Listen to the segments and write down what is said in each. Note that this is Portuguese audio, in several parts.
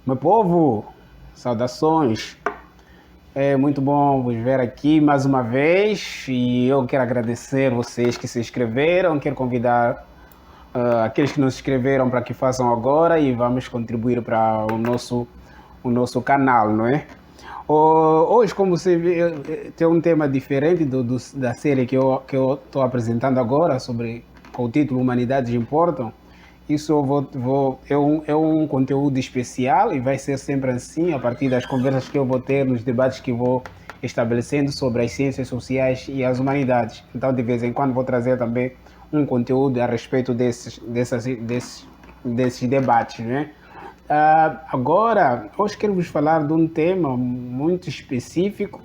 Meu povo, saudações. É muito bom vos ver aqui mais uma vez e eu quero agradecer vocês que se inscreveram, quero convidar aqueles que não se inscreveram para que façam agora e vamos contribuir para o nosso canal, não é? Hoje, como você vê, tem um tema diferente da série que eu estou apresentando agora, com o título Humanidades Importam. Isso é um conteúdo especial e vai ser sempre assim, a partir das conversas que eu vou ter, nos debates que vou estabelecendo sobre as ciências sociais e as humanidades. Então, de vez em quando, vou trazer também um conteúdo a respeito desses debates, né? Agora, hoje quero vos falar de um tema muito específico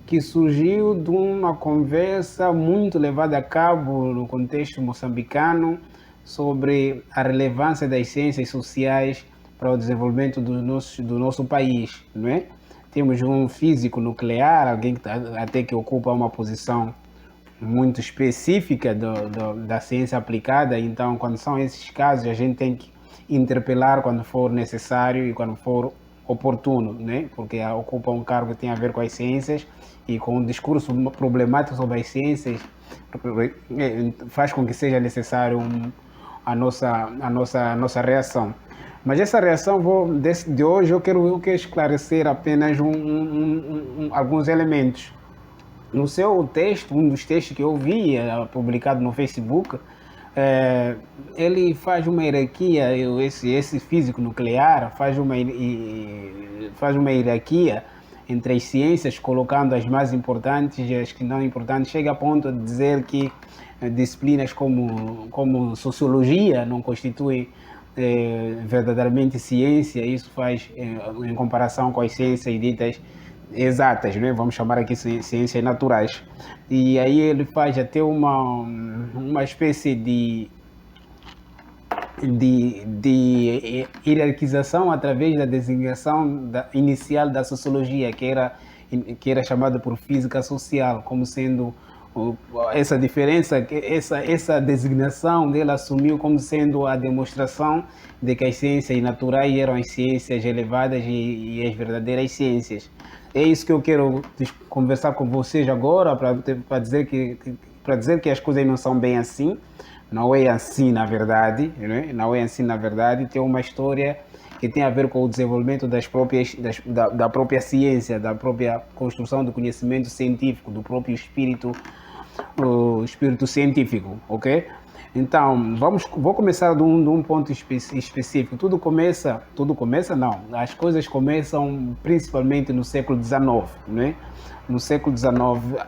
que surgiu de uma conversa muito levada a cabo no contexto moçambicano sobre a relevância das ciências sociais para o desenvolvimento do nosso país, não é? Temos um físico nuclear, alguém até que ocupa uma posição muito específica da ciência aplicada, então quando são esses casos a gente tem que interpelar quando for necessário e quando for oportuno, né? Porque ocupa um cargo que tem a ver com as ciências e com um discurso problemático sobre as ciências faz com que seja necessário a nossa reação. Mas essa reação, de hoje, eu quero esclarecer apenas alguns elementos. No seu texto, um dos textos que eu vi, publicado no Facebook, ele faz uma hierarquia, esse físico nuclear faz uma hierarquia entre as ciências, colocando as mais importantes e as que não importantes, chega a ponto de dizer que disciplinas como sociologia não constituem verdadeiramente ciência. Isso faz, em comparação com as ciências ditas exatas, né? Vamos chamar aqui ciências naturais. E aí ele faz até uma espécie de hierarquização através da designação inicial da sociologia, que era chamada por física social, como sendo essa diferença, essa designação dele assumiu como sendo a demonstração de que as ciências naturais eram as ciências elevadas e as verdadeiras ciências. É isso que eu quero conversar com vocês agora, para dizer que as coisas não são bem assim. Não é assim na verdade, né? Não é assim na verdade. Tem uma história que tem a ver com o desenvolvimento da própria ciência, da própria construção do conhecimento científico, do próprio o espírito científico, ok? Então, vou começar de um ponto específico. Tudo começa não. As coisas começam principalmente no século XIX, né? No século XIX,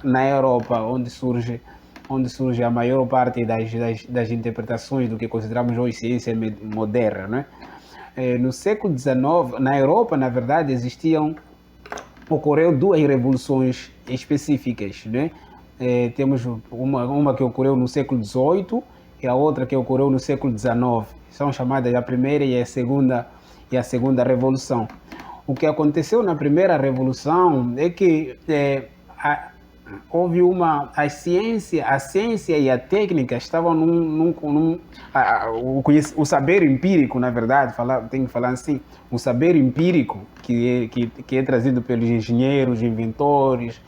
na Europa, onde surge a maior parte das interpretações do que consideramos hoje ciência moderna, né? No século XIX, na Europa, na verdade, ocorreu duas revoluções específicas, né? Temos uma que ocorreu no século XVIII e a outra que ocorreu no século XIX. São chamadas a primeira e a segunda revolução. O que aconteceu na primeira revolução é que houve a ciência e a técnica estavam o saber empírico, na verdade, tem que falar assim, o saber empírico que é trazido pelos engenheiros, inventores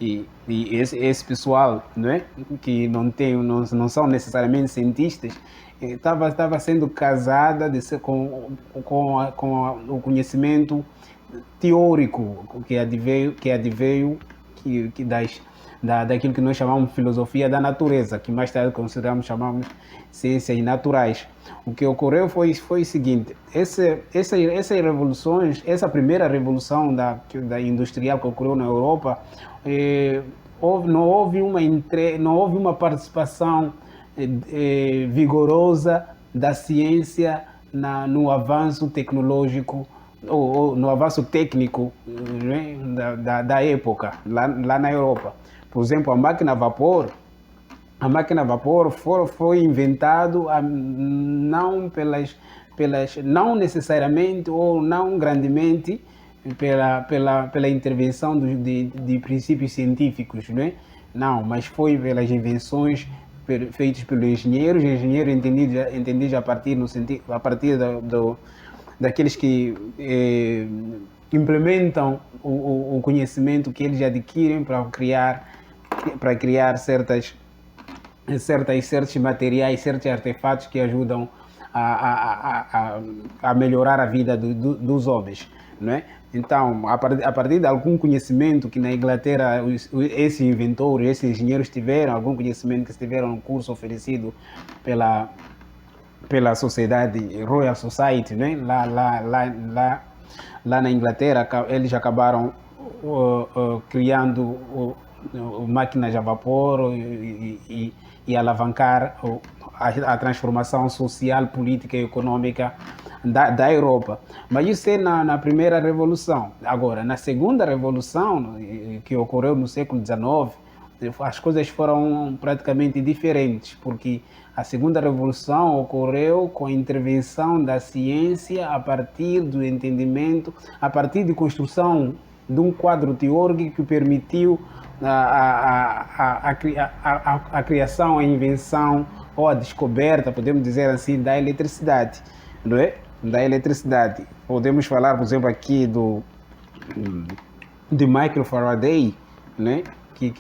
e esse pessoal, não é? Que não são necessariamente cientistas, estava sendo casada com o conhecimento teórico que adveio daquilo que nós chamamos de filosofia da natureza, que mais tarde chamamos ciências naturais. O que ocorreu foi o seguinte: essas revoluções, essa primeira revolução da industrial que ocorreu na Europa, não houve uma participação vigorosa da ciência no avanço tecnológico ou no avanço técnico, né, da época, lá na Europa. Por exemplo, a máquina a vapor foi inventado não necessariamente ou não grandemente pela intervenção de princípios científicos, né? Não, mas foi pelas invenções feitas pelos engenheiros entendidos a partir daqueles que implementam o conhecimento que eles adquirem para criar certos materiais, certos artefatos que ajudam a melhorar a vida dos homens, não é? Então, a partir de algum conhecimento que na Inglaterra esses inventores, esses engenheiros tiveram, algum conhecimento que tiveram no curso oferecido pela sociedade Royal Society, né? Lá na Inglaterra, eles acabaram criando máquinas a vapor e alavancar a transformação social, política e econômica da Europa. Mas isso é na primeira revolução. Agora, na segunda revolução, que ocorreu no século XIX, as coisas foram praticamente diferentes, porque a segunda revolução ocorreu com a intervenção da ciência a partir do entendimento, a partir de construção de um quadro teórico que permitiu a criação, a invenção ou a descoberta, podemos dizer assim, da eletricidade, não é? Da eletricidade. Podemos falar, por exemplo, aqui de Michael Faraday, né? Que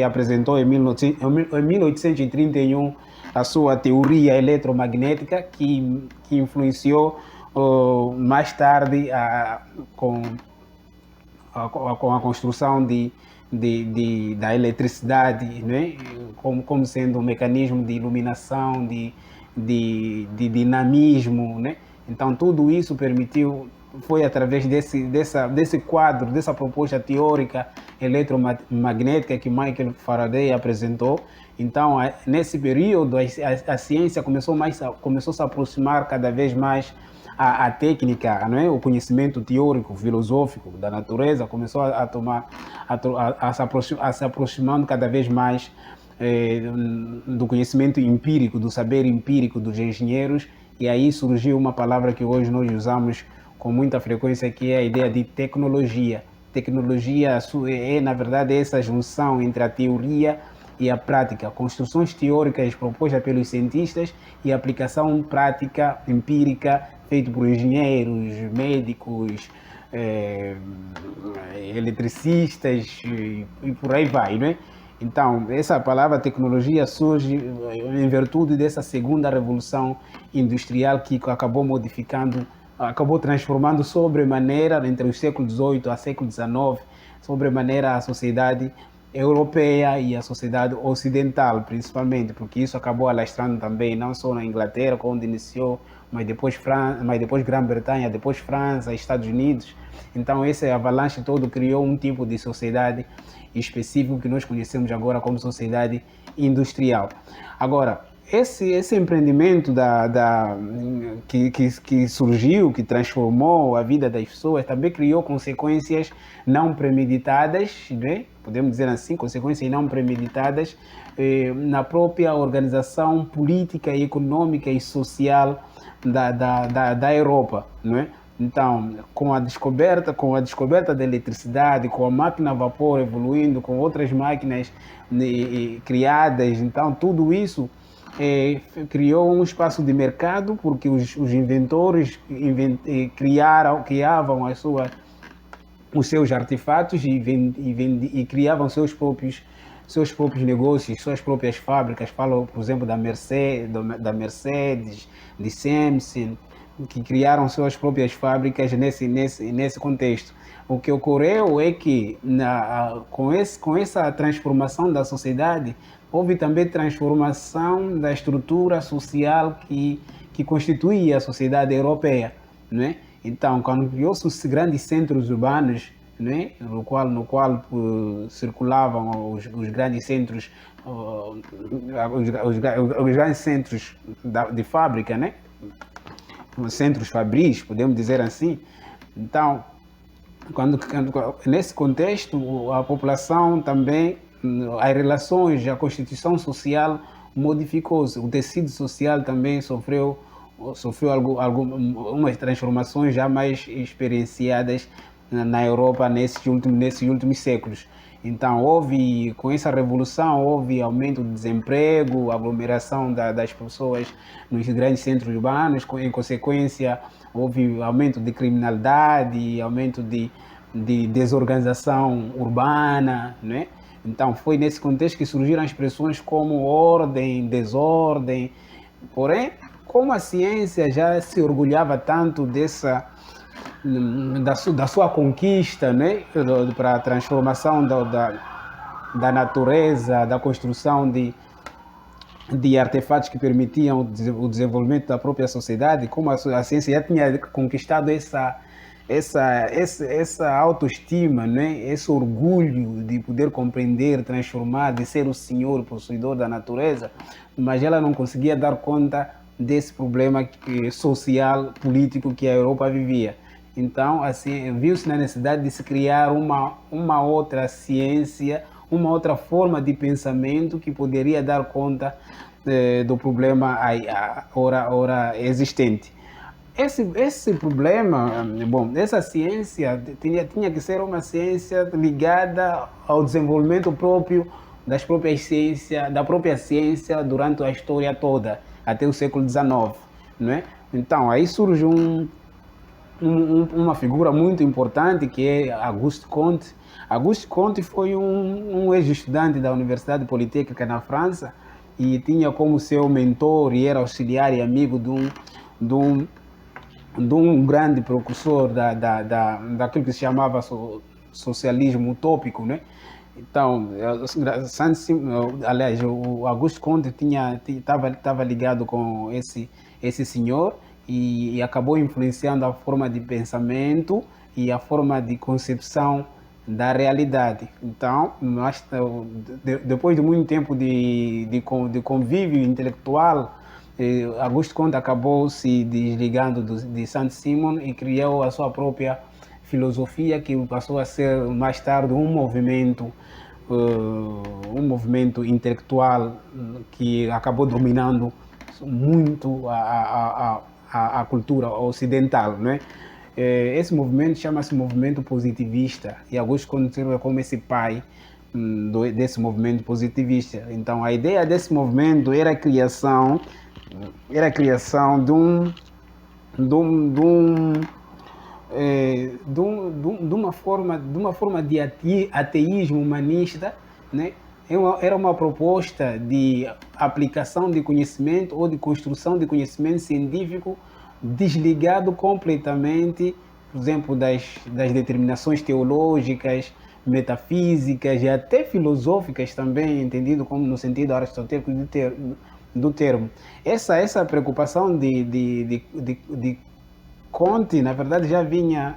apresentou em 1831 a sua teoria eletromagnética, que influenciou mais tarde com a construção da eletricidade, né? como sendo um mecanismo de iluminação, de dinamismo, né? Então tudo isso foi através desse quadro, dessa proposta teórica eletromagnética que Michael Faraday apresentou. Então, nesse período, a ciência começou a se aproximar cada vez mais a técnica, não é? O conhecimento teórico, filosófico da natureza começou a se aproximando cada vez mais do conhecimento empírico, do saber empírico dos engenheiros, e aí surgiu uma palavra que hoje nós usamos com muita frequência, que é a ideia de tecnologia. Tecnologia é, na verdade, essa junção entre a teoria e a prática, construções teóricas propostas pelos cientistas e aplicação prática, empírica, feita por engenheiros, médicos, eletricistas e por aí vai, não é? Então, essa palavra tecnologia surge em virtude dessa segunda revolução industrial que acabou transformando sobremaneira, entre o século XVIII e o século XIX, sobremaneira a sociedade europeia e a sociedade ocidental, principalmente, porque isso acabou alastrando também, não só na Inglaterra, onde iniciou, mas depois Grã-Bretanha, depois França, Estados Unidos. Então, esse avalanche todo criou um tipo de sociedade específico que nós conhecemos agora como sociedade industrial. Agora, esse empreendimento que surgiu, que transformou a vida das pessoas, também criou consequências não premeditadas, né? Podemos dizer assim, consequências não premeditadas na própria organização política, econômica e social da Europa, não é? Então, com a descoberta da eletricidade, com a máquina a vapor evoluindo, com outras máquinas criadas, então tudo isso criou um espaço de mercado, porque os inventores criavam os seus artefatos e criavam seus próprios negócios, suas próprias fábricas. Falo, por exemplo, da Mercedes, de Samsung, que criaram suas próprias fábricas nesse contexto. O que ocorreu é que, com essa transformação da sociedade, houve também transformação da estrutura social que constituía a sociedade europeia, né? Então, quando criou-se os grandes centros urbanos, né, no qual circulavam os grandes centros, os grandes centros de fábrica, né? Os centros fabris, podemos dizer assim. Então, nesse contexto, a população também, as relações, a constituição social modificou-se, o tecido social também sofreu algumas transformações já mais experienciadas na Europa nesses últimos séculos. Então, com essa revolução, houve aumento do desemprego, aglomeração das pessoas nos grandes centros urbanos, em consequência, houve aumento de criminalidade, aumento de desorganização urbana, né? Então, foi nesse contexto que surgiram expressões como ordem, desordem. Porém, como a ciência já se orgulhava tanto da sua conquista, né, para a transformação da natureza, da construção de artefatos que permitiam o desenvolvimento da própria sociedade, como a ciência já tinha conquistado essa autoestima, né, esse orgulho de poder compreender, transformar, de ser o senhor possuidor da natureza, mas ela não conseguia dar conta desse problema social, político que a Europa vivia. Então, assim, viu-se na necessidade de se criar uma outra ciência, uma outra forma de pensamento que poderia dar conta do problema ora existente. Esse problema, bom, essa ciência tinha que ser uma ciência ligada ao desenvolvimento próprio da própria ciência durante a história toda, até o século XIX, não é? Então, aí surge uma figura muito importante que é Auguste Comte. Auguste Comte foi um ex-estudante da Universidade Politécnica na França e tinha como seu mentor e era auxiliar e amigo de um grande precursor daquilo que se chamava socialismo utópico, né? Então, aliás, o Auguste Comte estava ligado com esse senhor e acabou influenciando a forma de pensamento e a forma de concepção da realidade. Então, depois de muito tempo de convívio intelectual, Auguste Comte acabou se desligando de Saint-Simon e criou a sua própria filosofia, que passou a ser mais tarde um movimento intelectual que acabou dominando muito a cultura ocidental, não é? Esse movimento chama-se movimento positivista e Auguste Comte serve como esse pai desse movimento positivista. Então, a ideia desse movimento era a criação de uma forma de ateísmo humanista, né? Era uma proposta de aplicação de conhecimento ou de construção de conhecimento científico desligado completamente, por exemplo, das determinações teológicas, metafísicas e até filosóficas também, entendido como no sentido aristotélico do termo. Essa preocupação de Comte, na verdade, já vinha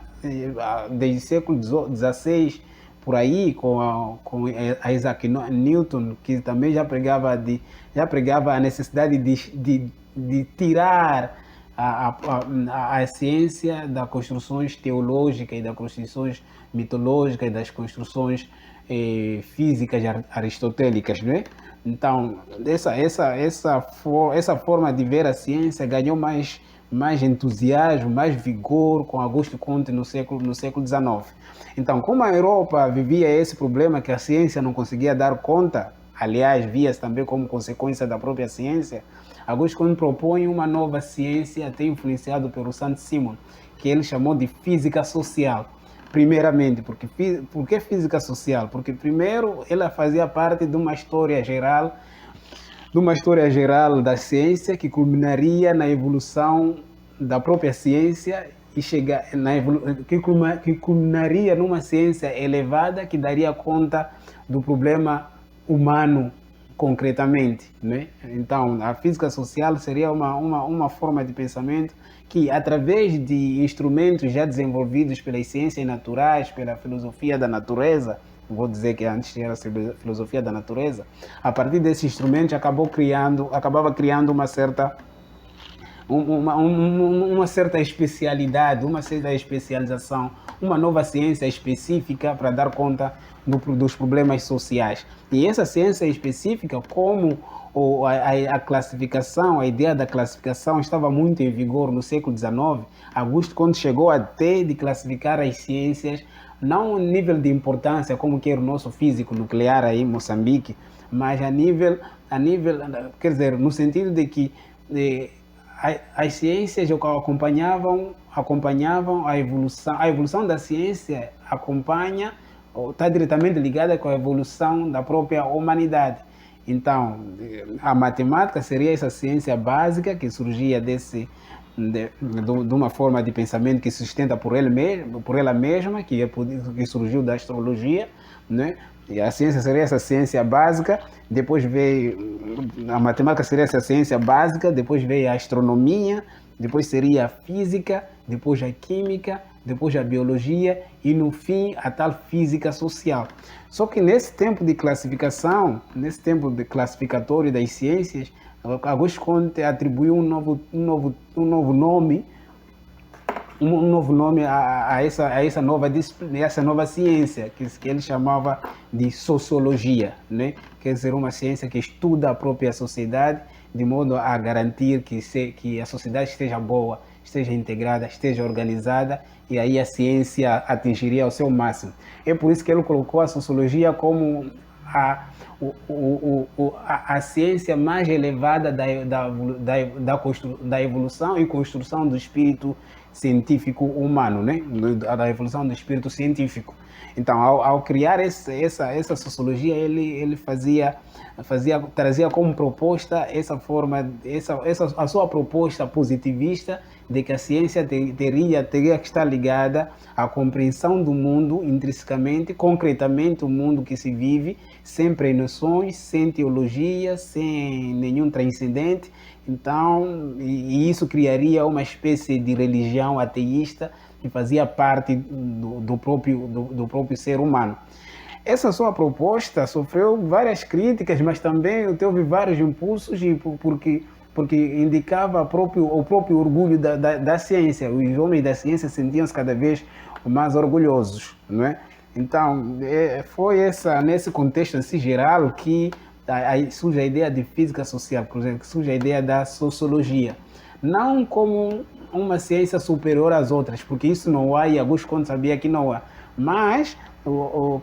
desde o século XVI, por aí, com Isaac Newton, que também já pregava a necessidade de tirar a ciência das construções teológicas e das construções mitológicas e das construções físicas aristotélicas, né? Então, essa forma de ver a ciência ganhou mais entusiasmo, mais vigor com Auguste Comte no século XIX. Então, como a Europa vivia esse problema que a ciência não conseguia dar conta, aliás, via-se também como consequência da própria ciência, Auguste Comte propõe uma nova ciência, até influenciado pelo Saint-Simon, que ele chamou de física social. Primeiramente, por que física social? Porque primeiro ela fazia parte de uma história geral da ciência que culminaria na evolução da própria ciência e que culminaria numa ciência elevada que daria conta do problema humano concretamente, né? Então, a física social seria uma forma de pensamento que, através de instrumentos já desenvolvidos pelas ciências naturais, pela filosofia da natureza, vou dizer que antes era a filosofia da natureza, a partir desses instrumentos acabava criando uma certa especialidade, uma certa especialização, uma nova ciência específica para dar conta dos problemas sociais. E essa ciência específica, como a classificação, a ideia da classificação estava muito em vigor no século XIX, Augusto quando chegou até de classificar as ciências, não a nível de importância, como que era o nosso físico nuclear aí em Moçambique, mas quer dizer, no sentido de que as ciências acompanhavam a evolução da ciência acompanha, está diretamente ligada com a evolução da própria humanidade. Então, a matemática seria essa ciência básica que surgia de uma forma de pensamento que se sustenta por ela mesma, que surgiu da astrologia, né? E a ciência seria essa ciência básica, depois veio a matemática seria essa ciência básica, depois veio a astronomia, depois seria a física, depois a química, depois a biologia e no fim a tal física social. Só que nesse tempo de classificação, nesse tempo de classificatório das ciências, Auguste Comte atribuiu um novo nome a essa nova ciência que ele chamava de sociologia, né? Quer dizer, uma ciência que estuda a própria sociedade de modo a garantir que a sociedade esteja boa, esteja integrada, esteja organizada, e aí a ciência atingiria o seu máximo. É por isso que ele colocou a sociologia como a ciência mais elevada da evolução e construção do espírito científico humano, né? Da evolução do espírito científico. Então, ao criar essa sociologia, ele trazia como proposta a sua proposta positivista de que a ciência teria que estar ligada à compreensão do mundo intrinsecamente, concretamente o mundo que se vive, sem prenoções, sem teologia, sem nenhum transcendente. Então, e isso criaria uma espécie de religião ateísta que fazia parte do próprio ser humano. Essa sua proposta sofreu várias críticas, mas também teve vários impulsos, porque indicava o próprio orgulho da ciência. Os homens da ciência sentiam-se cada vez mais orgulhosos, não é? Então, foi nesse contexto assim, geral que aí surge a ideia de física social, por exemplo, que surge a ideia da sociologia. Não como uma ciência superior às outras, porque isso não há e Augusto Comte sabia que não há. Mas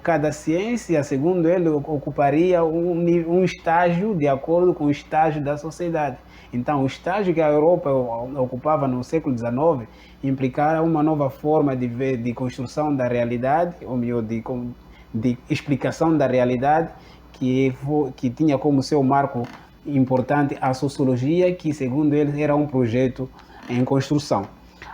cada ciência, segundo ele, ocuparia um estágio de acordo com o estágio da sociedade. Então, o estágio que a Europa ocupava no século XIX implicava uma nova forma de construção da realidade, ou melhor, de explicação da realidade, que tinha como seu marco importante a sociologia, que segundo ele era um projeto em construção.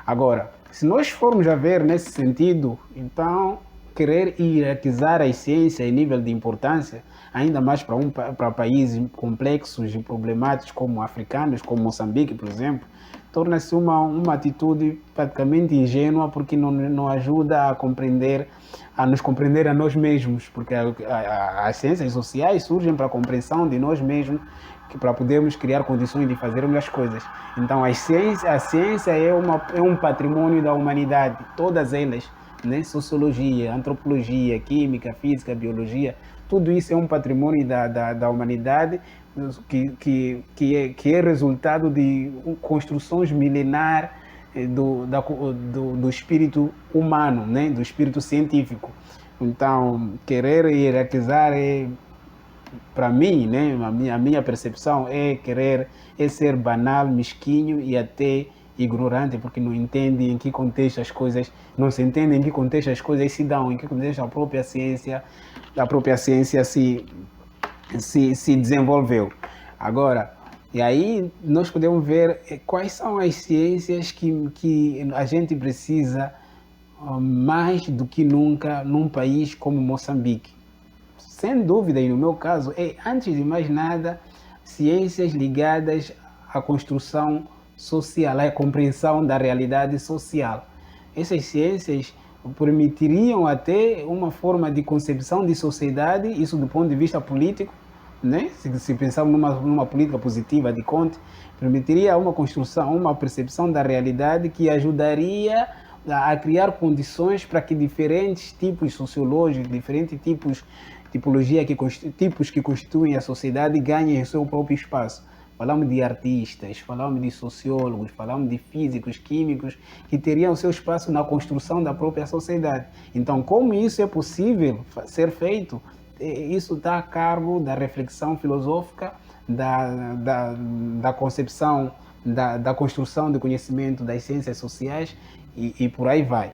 Agora, se nós formos a ver nesse sentido, então querer hierarquizar as ciências em nível de importância, ainda mais para países complexos e problemáticos como africanos, como Moçambique, por exemplo, torna-se uma atitude praticamente ingênua, porque não ajuda a nos compreender a nós mesmos, porque as ciências sociais surgem para a compreensão de nós mesmos, para podermos criar condições de fazermos as coisas. Então, a ciência é um patrimônio da humanidade, todas elas, né? Sociologia, antropologia, química, física, biologia, tudo isso é um patrimônio da humanidade que é resultado de construções milenares do espírito humano, né? Do espírito científico. Então, querer hierarquizar para mim, né? A minha percepção é ser banal, mesquinho e até ignorante, porque não entende em que contexto as coisas, não se entende em que contexto as coisas se dão, em que contexto a própria ciência se desenvolveu. Agora, e aí nós podemos ver quais são as ciências que a gente precisa mais do que nunca num país como Moçambique. Sem dúvida, e no meu caso, antes de mais nada, ciências ligadas à construção social, à compreensão da realidade social. Essas ciências permitiriam até uma forma de concepção de sociedade, isso do ponto de vista político, né? Se pensarmos numa política positiva de Conte, permitiria uma construção, uma percepção da realidade que ajudaria a criar condições para que diferentes tipos sociológicos, diferentes tipologia tipos que constituem a sociedade ganhem o seu próprio espaço. Falamos de artistas, falamos de sociólogos, falamos de físicos, químicos, que teriam o seu espaço na construção da própria sociedade. Então, como isso é possível ser feito, isso está a cargo da reflexão filosófica, da concepção, da construção de conhecimento das ciências sociais e por aí vai.